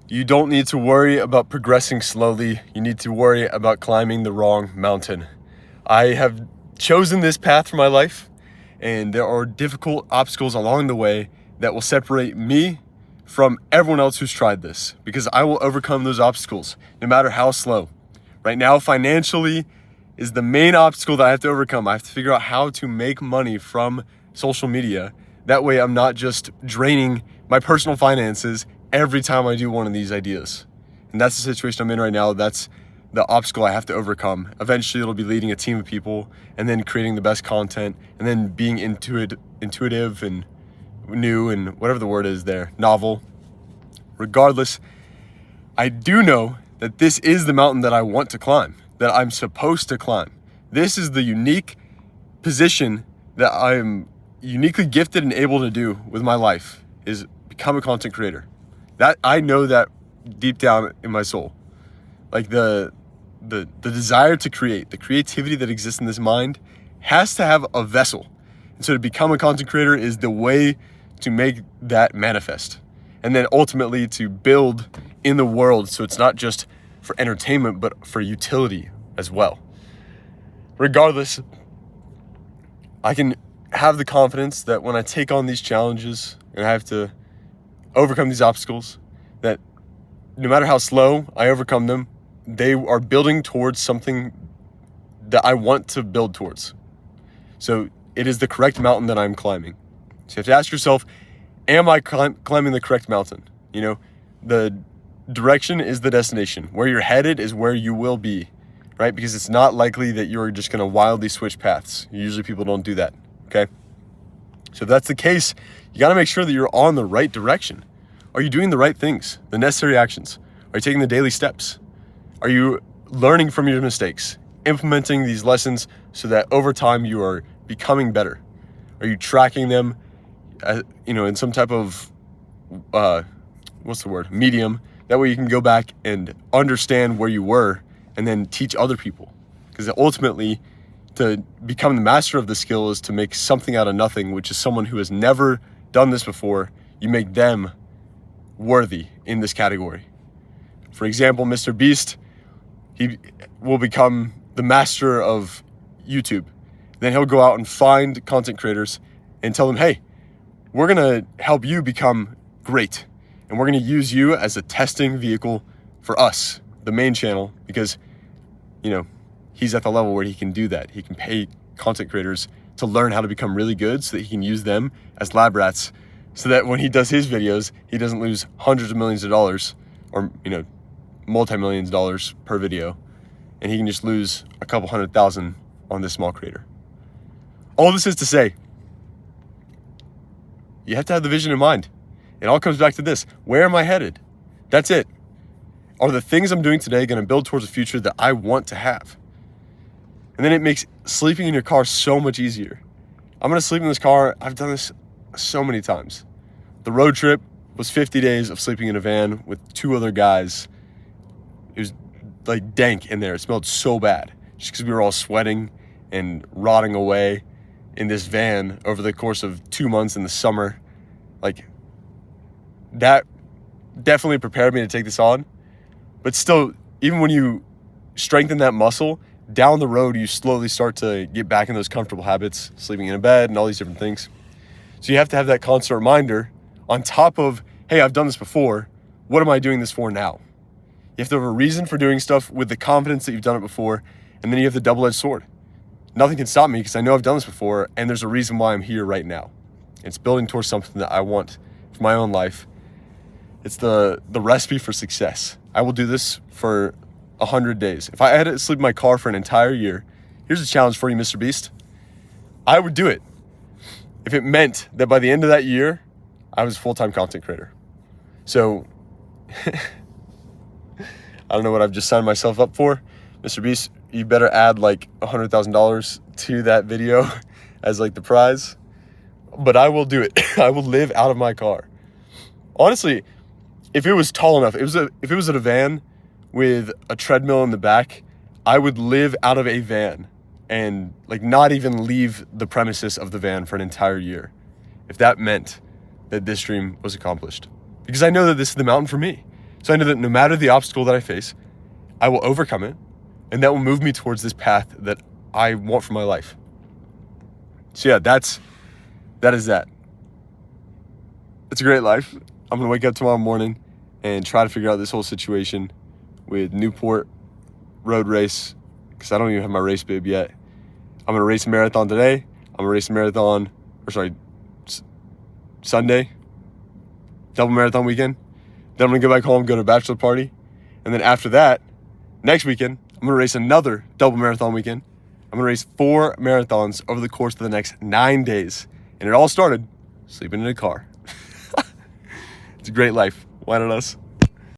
You don't need to worry about progressing slowly. You need to worry about climbing the wrong mountain. I have chosen this path for my life, and there are difficult obstacles along the way that will separate me from everyone else who's tried this, because I will overcome those obstacles no matter how slow. Right now, financially is the main obstacle that I have to overcome. I have to figure out how to make money from social media. That way I'm not just draining my personal finances every time I do one of these ideas. And that's the situation I'm in right now. That's the obstacle I have to overcome. Eventually it'll be leading a team of people and then creating the best content and then being intuitive and new and whatever the word is there, novel. Regardless, I do know that this is the mountain that I want to climb, that I'm supposed to climb. This is the unique position that I'm uniquely gifted and able to do with my life, is become a content creator. That I know that deep down in my soul. Like the desire to create, the creativity that exists in this mind has to have a vessel. And so to become a content creator is the way to make that manifest. And then ultimately to build in the world so it's not just for entertainment, but for utility as well. Regardless, I can have the confidence that when I take on these challenges and I have to overcome these obstacles, that no matter how slow I overcome them, they are building towards something that I want to build towards. So it is the correct mountain that I'm climbing. So you have to ask yourself, am I climbing the correct mountain? You know, the direction is the destination. Where you're headed is where you will be, right? Because it's not likely that you're just going to wildly switch paths. Usually people don't do that, okay? So if that's the case, you got to make sure that you're on the right direction. Are you doing the right things, the necessary actions? Are you taking the daily steps? Are you learning from your mistakes, implementing these lessons so that over time you are becoming better? Are you tracking them, in some type of, medium? That way you can go back and understand where you were and then teach other people. Because ultimately, to become the master of the skill is to make something out of nothing, which is someone who has never done this before. You make them worthy in this category. For example, Mr. Beast, he will become the master of YouTube. Then he'll go out and find content creators and tell them, hey, we're going to help you become great. And we're going to use you as a testing vehicle for us, the main channel, because, he's at the level where he can do that. He can pay content creators to learn how to become really good so that he can use them as lab rats so that when he does his videos, he doesn't lose hundreds of millions of dollars or, multi-millions of dollars per video. And he can just lose a couple 100,000 on this small creator. All this is to say, you have to have the vision in mind. It all comes back to this. Where am I headed? That's it. Are the things I'm doing today going to build towards a future that I want to have? And then it makes sleeping in your car so much easier. I'm going to sleep in this car. I've done this so many times. The road trip was 50 days of sleeping in a van with 2 other guys. It was like dank in there. It smelled so bad just because we were all sweating and rotting away in this van over the course of 2 months in the summer. Like, that definitely prepared me to take this on. But still, even when you strengthen that muscle, down the road, you slowly start to get back in those comfortable habits, sleeping in a bed and all these different things. So you have to have that constant reminder on top of, hey, I've done this before. What am I doing this for now? You have to have a reason for doing stuff with the confidence that you've done it before. And then you have the double-edged sword. Nothing can stop me because I know I've done this before. And there's a reason why I'm here right now. It's building towards something that I want for my own life. It's the recipe for success. I will do this for 100 days. If I had to sleep in my car for an entire year, here's a challenge for you, Mr. Beast. I would do it if it meant that by the end of that year, I was a full-time content creator. So, I don't know what I've just signed myself up for. Mr. Beast, you better add like $100,000 to that video as like the prize. But I will do it. I will live out of my car. Honestly, if it was tall enough, if it was in a van with a treadmill in the back, I would live out of a van and like not even leave the premises of the van for an entire year, if that meant that this dream was accomplished. Because I know that this is the mountain for me. So I know that no matter the obstacle that I face, I will overcome it, and that will move me towards this path that I want for my life. So yeah, that is that. It's a great life. I'm gonna wake up tomorrow morning and try to figure out this whole situation with Newport road race, because I don't even have my race bib yet. I'm gonna race a marathon today. I'm gonna race a marathon, Sunday, double marathon weekend. Then I'm gonna go back home, go to a bachelor party. And then after that, next weekend, I'm gonna race another double marathon weekend. I'm gonna race 4 marathons over the course of the next 9 days. And it all started sleeping in a car. It's a great life. Why not us?